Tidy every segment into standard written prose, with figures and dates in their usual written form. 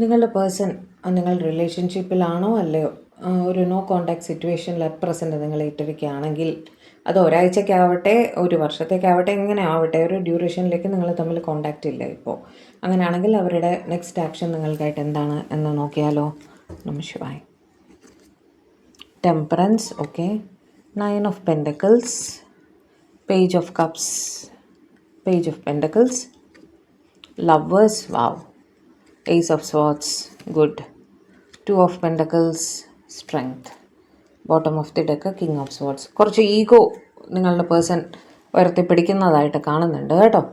നിങ്ങളുടെ പേഴ്സൺ നിങ്ങൾ റിലേഷൻഷിപ്പിലാണോ അല്ലയോ ഒരു നോ കോണ്ടാക്ട് സിറ്റുവേഷനിൽ അറ്റ് പ്രസൻറ്റ് നിങ്ങൾ ഇട്ടിരിക്കുകയാണെങ്കിൽ അത് ഒരാഴ്ചയ്ക്കാവട്ടെ ഒരു വർഷത്തേക്കാവട്ടെ എങ്ങനെ ആവട്ടെ ഒരു ഡ്യൂറേഷനിലേക്ക് നിങ്ങൾ തമ്മിൽ കോണ്ടാക്റ്റ് ഇല്ല ഇപ്പോൾ. അങ്ങനെയാണെങ്കിൽ അവരുടെ നെക്സ്റ്റ് ആക്ഷൻ നിങ്ങൾക്കായിട്ട് എന്താണ് എന്ന് നോക്കിയാലോ. നമഃശിവായ. Temperance, okay. 9 of Pentacles, Page of Cups, Page of Pentacles, Lovers, wow. Ace of Swords, good. 2 of Pentacles, Strength. Bottom of the deck, King of Swords. കുറച്ച് ഈഗോ നിങ്ങളുടെ പേഴ്സൺ ഉയർത്തിപ്പിടിക്കുന്നതായിട്ട് കാണുന്നുണ്ട് കേട്ടോ.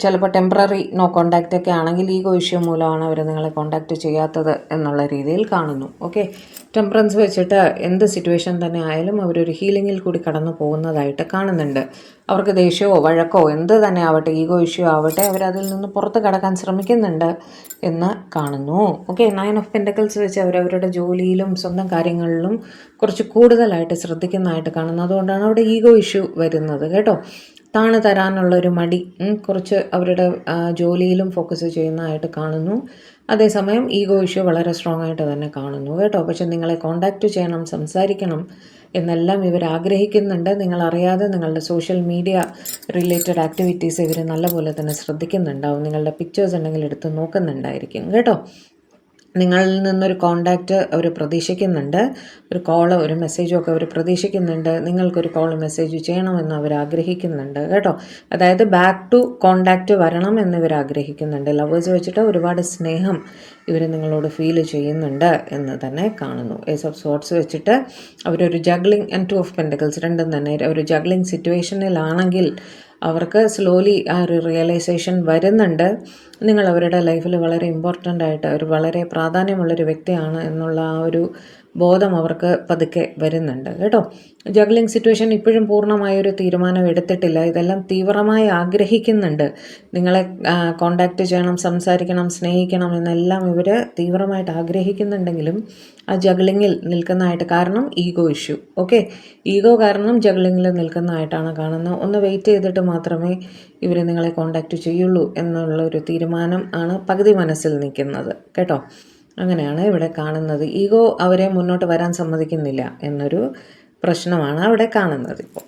ചിലപ്പോൾ ടെമ്പററി നോ കോണ്ടാക്റ്റ് ഒക്കെ ആണെങ്കിൽ ego issue മൂലമാണ് അവർ നിങ്ങളെ contact ചെയ്യാത്തത് എന്നുള്ള രീതിയിൽ കാണുന്നു. ഓക്കെ, ടെമ്പറൻസ് വെച്ചിട്ട് എന്ത് സിറ്റുവേഷൻ തന്നെ ആയാലും അവരൊരു ഹീലിങ്ങിൽ കൂടി കടന്നു പോകുന്നതായിട്ട് കാണുന്നുണ്ട്. അവർക്ക് ദേഷ്യമോ വഴക്കോ എന്ത് തന്നെ ആവട്ടെ, ഈഗോ ഇഷ്യൂ ആവട്ടെ, അവരതിൽ നിന്ന് പുറത്ത് കടക്കാൻ ശ്രമിക്കുന്നുണ്ട് എന്ന് കാണുന്നു. ഓക്കെ, 9 of Pentacles വെച്ച് അവരവരുടെ ജോലിയിലും സ്വന്തം കാര്യങ്ങളിലും കുറച്ച് കൂടുതലായിട്ട് ശ്രദ്ധിക്കുന്നതായിട്ട് കാണുന്നു. അതുകൊണ്ടാണ് അവിടെ ഈഗോ ഇഷ്യൂ വരുന്നത് കേട്ടോ. താണ് തരാനുള്ളൊരു മടി കുറച്ച് അവരുടെ ജോലിയിലും ഫോക്കസ് ചെയ്യുന്നതായിട്ട് കാണുന്നു. അതേസമയം ഈഗോ ഇഷ്യൂ വളരെ സ്ട്രോങ് ആയിട്ട് തന്നെ കാണുന്നു കേട്ടോ. പക്ഷെ നിങ്ങളെ കോണ്ടാക്റ്റ് ചെയ്യണം, സംസാരിക്കണം എന്നെല്ലാം ഇവർ ആഗ്രഹിക്കുന്നുണ്ട്. നിങ്ങളറിയാതെ നിങ്ങളുടെ സോഷ്യൽ മീഡിയ റിലേറ്റഡ് ആക്ടിവിറ്റീസ് ഇവർ നല്ലപോലെ തന്നെ ശ്രദ്ധിക്കുന്നുണ്ടാവും. നിങ്ങളുടെ പിക്ചേഴ്സ് ഉണ്ടെങ്കിൽ എടുത്ത് നോക്കുന്നുണ്ടായിരിക്കും കേട്ടോ. നിങ്ങളിൽ നിന്നൊരു കോണ്ടാക്റ്റ് അവർ പ്രതീക്ഷിക്കുന്നുണ്ട്. ഒരു കോളോ ഒരു മെസ്സേജോ ഒക്കെ അവർ പ്രതീക്ഷിക്കുന്നുണ്ട്. നിങ്ങൾക്കൊരു കോള് മെസ്സേജ് ചെയ്യണമെന്ന് അവർ ആഗ്രഹിക്കുന്നുണ്ട് കേട്ടോ. അതായത് ബാക്ക് ടു കോണ്ടാക്റ്റ് വരണം എന്നിവർ ആഗ്രഹിക്കുന്നുണ്ട്. ലവേഴ്സ് വെച്ചിട്ട് ഒരുപാട് സ്നേഹം ഇവർ നിങ്ങളോട് ഫീൽ ചെയ്യുന്നുണ്ട് എന്ന് തന്നെ കാണുന്നു. ഏസ് ഓഫ് സോർട്സ് വെച്ചിട്ട് അവരൊരു ജഗ്ലിംഗ് ആൻഡ് 2 of Pentacles രണ്ടും തന്നെ ഒരു ജഗ്ലിംഗ് സിറ്റുവേഷനിലാണെങ്കിൽ അവർക്ക് സ്ലോലി ആ ഒരു റിയലൈസേഷൻ വരുന്നുണ്ട്. നിങ്ങൾ അവരുടെ ലൈഫിൽ വളരെ ഇമ്പോർട്ടൻ്റ് ആയിട്ട് ഒരു വളരെ പ്രാധാന്യമുള്ളൊരു വ്യക്തിയാണ് എന്നുള്ള ആ ഒരു ബോധം അവർക്ക് പതുക്കെ വരുന്നുണ്ട് കേട്ടോ. ജഗ്ലിംഗ് സിറ്റുവേഷൻ ഇപ്പോഴും പൂർണ്ണമായൊരു തീരുമാനം എടുത്തിട്ടില്ല. ഇതെല്ലാം തീവ്രമായി ആഗ്രഹിക്കുന്നുണ്ട്. നിങ്ങളെ കോണ്ടാക്റ്റ് ചെയ്യണം, സംസാരിക്കണം, സ്നേഹിക്കണം എന്നെല്ലാം ഇവർ തീവ്രമായിട്ട് ആഗ്രഹിക്കുന്നുണ്ടെങ്കിലും ആ ജഗ്ലിങ്ങിൽ നിൽക്കുന്നതായിട്ട് കാരണം ഈഗോ ഇഷ്യൂ. ഓക്കെ, ഈഗോ കാരണം ജഗ്ലിങ്ങിൽ നിൽക്കുന്നതായിട്ടാണ് കാണുന്നത്. ഒന്ന് വെയിറ്റ് ചെയ്തിട്ട് മാത്രമേ ഇവർ നിങ്ങളെ കോണ്ടാക്റ്റ് ചെയ്യുള്ളൂ എന്നുള്ളൊരു തീരുമാനം ആണ് പകുതി മനസ്സിൽ നിൽക്കുന്നത് കേട്ടോ. അങ്ങനെയാണ് ഇവിടെ കാണുന്നത്. ഈഗോ അവരെ മുന്നോട്ട് വരാൻ സമ്മതിക്കുന്നില്ല എന്നൊരു പ്രശ്നമാണ് അവിടെ കാണുന്നത് ഇപ്പോൾ.